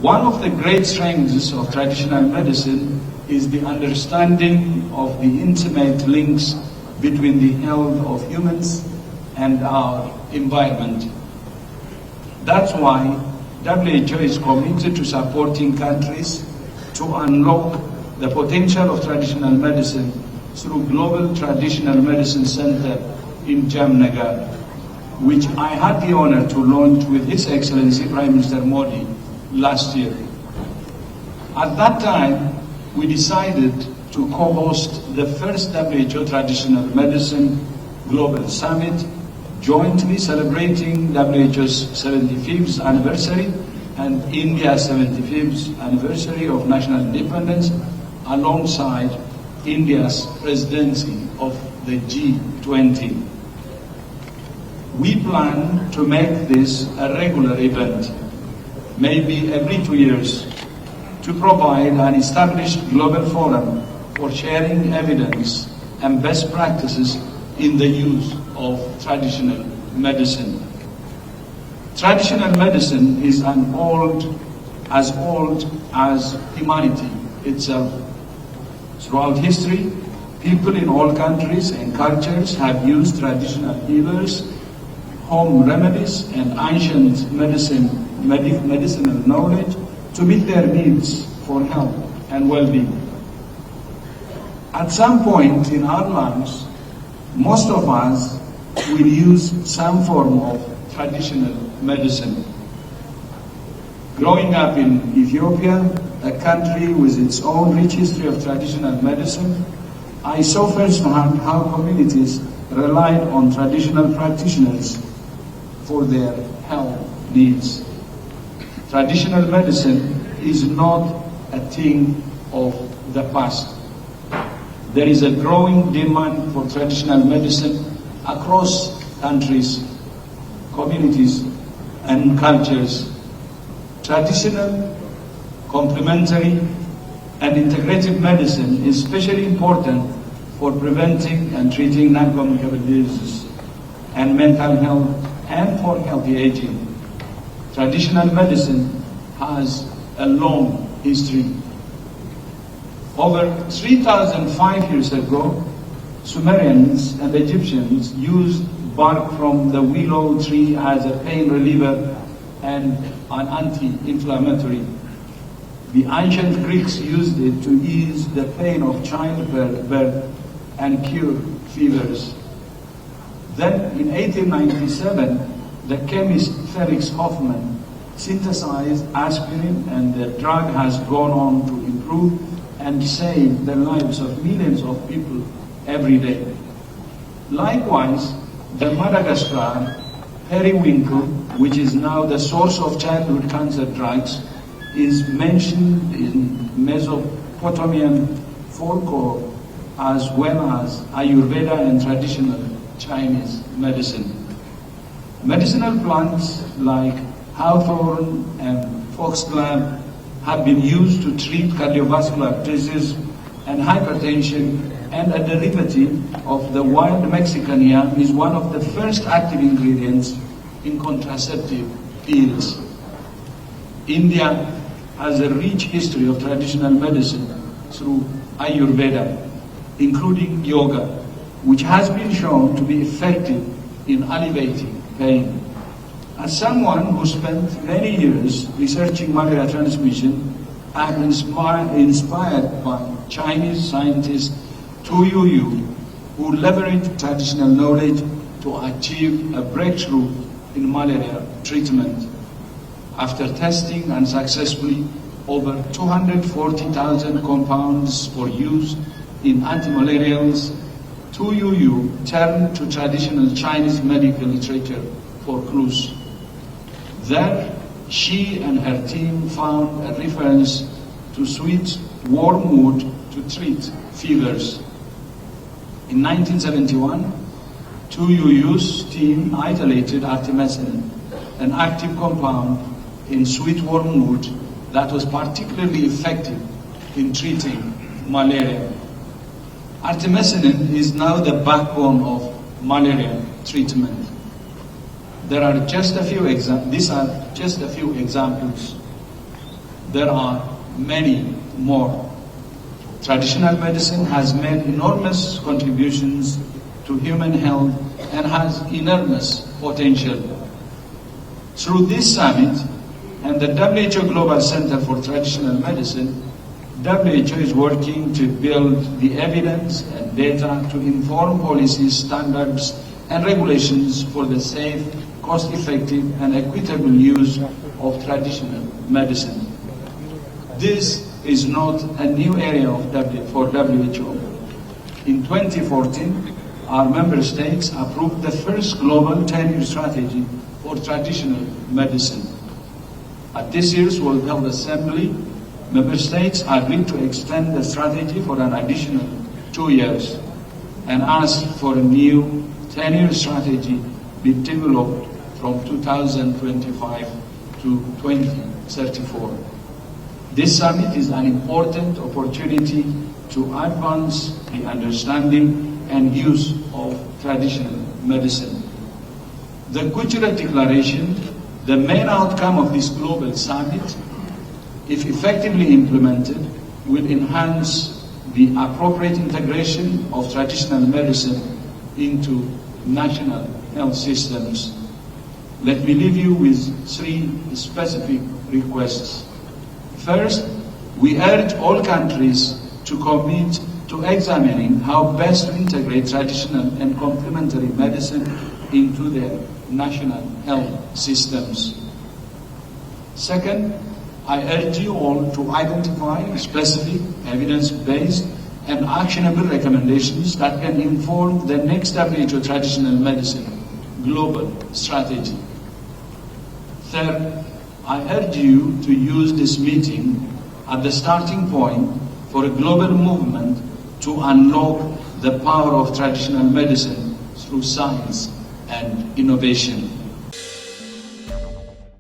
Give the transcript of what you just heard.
One of the great strengths of traditional medicine is the understanding of the intimate links between the health of humans and our environment. That's why WHO is committed to supporting countries to unlock the potential of traditional medicine through Global Traditional Medicine Center in Jamnagar, which I had the honor to launch with His Excellency Prime Minister Modi last year. At that time, we decided to co-host the first WHO Traditional Medicine Global Summit, jointly celebrating WHO's 75th anniversary and India's 75th anniversary of national independence, alongside India's presidency of the G20. We plan to make this a regular event, maybe every 2 years, to provide an established global forum for sharing evidence and best practices in the use of traditional medicine. Traditional medicine is as old as humanity itself. Throughout history, people in all countries and cultures have used traditional healers, home remedies, and ancient medicinal knowledge to meet their needs for health and well-being. At some point in our lives, most of us will use some form of traditional medicine. Growing up in Ethiopia, a country with its own rich history of traditional medicine, I saw firsthand how communities relied on traditional practitioners for their health needs. Traditional medicine is not a thing of the past. There is a growing demand for traditional medicine across countries, communities, and cultures. Traditional, complementary, and integrative medicine is especially important for preventing and treating non-communicable diseases and mental health and for healthy aging. Traditional medicine has a long history. Over 3,005 years ago, Sumerians and Egyptians used bark from the willow tree as a pain reliever and an anti-inflammatory. The ancient Greeks used it to ease the pain of childbirth and cure fevers. Then in 1897, the chemist Felix Hoffmann synthesized aspirin, and the drug has gone on to improve and save the lives of millions of people every day. Likewise, the Madagascar periwinkle, which is now the source of childhood cancer drugs, is mentioned in Mesopotamian folklore as well as Ayurveda and traditional Chinese medicine. Medicinal plants like hawthorn and foxglove have been used to treat cardiovascular disease and hypertension, and a derivative of the wild Mexican yam is one of the first active ingredients in contraceptive pills. India has a rich history of traditional medicine through Ayurveda, including yoga, which has been shown to be effective in alleviating pain. As someone who spent many years researching malaria transmission, I am inspired by Chinese scientist Tu Youyou, who leveraged traditional knowledge to achieve a breakthrough in malaria treatment. After testing unsuccessfully over 240,000 compounds for use in antimalarials, Tu Youyou turned to traditional Chinese medical literature for clues. There, she and her team found a reference to sweet wormwood to treat fevers. In 1971, Tu Youyou's team isolated artemisinin, an active compound in sweet wormwood that was particularly effective in treating malaria. Artemisinin is now the backbone of malaria treatment. These are just a few examples. there are many more. Traditional medicine has made enormous contributions to human health and has enormous potential. Through this summit and the WHO Global Center for Traditional Medicine, WHO is working to build the evidence and data to inform policies, standards, and regulations for the safe, cost-effective, and equitable use of traditional medicine. This is not a new area for WHO. In 2014, our member states approved the first global 10-year strategy for traditional medicine. At this year's World Health Assembly, member states agreed to extend the strategy for an additional 2 years and asked for a new 10-year strategy be developed from 2025 to 2034. This summit is an important opportunity to advance the understanding and use of traditional medicine. The Gujarat Declaration, the main outcome of this global summit, if effectively implemented, will enhance the appropriate integration of traditional medicine into national health systems. Let me leave you with 3 specific requests. First, we urge all countries to commit to examining how best to integrate traditional and complementary medicine into their national health systems. Second, I urge you all to identify specific, evidence-based, and actionable recommendations that can inform the next WHO Traditional Medicine Global Strategy. Third, I urge you to use this meeting as the starting point for a global movement to unlock the power of traditional medicine through science and innovation.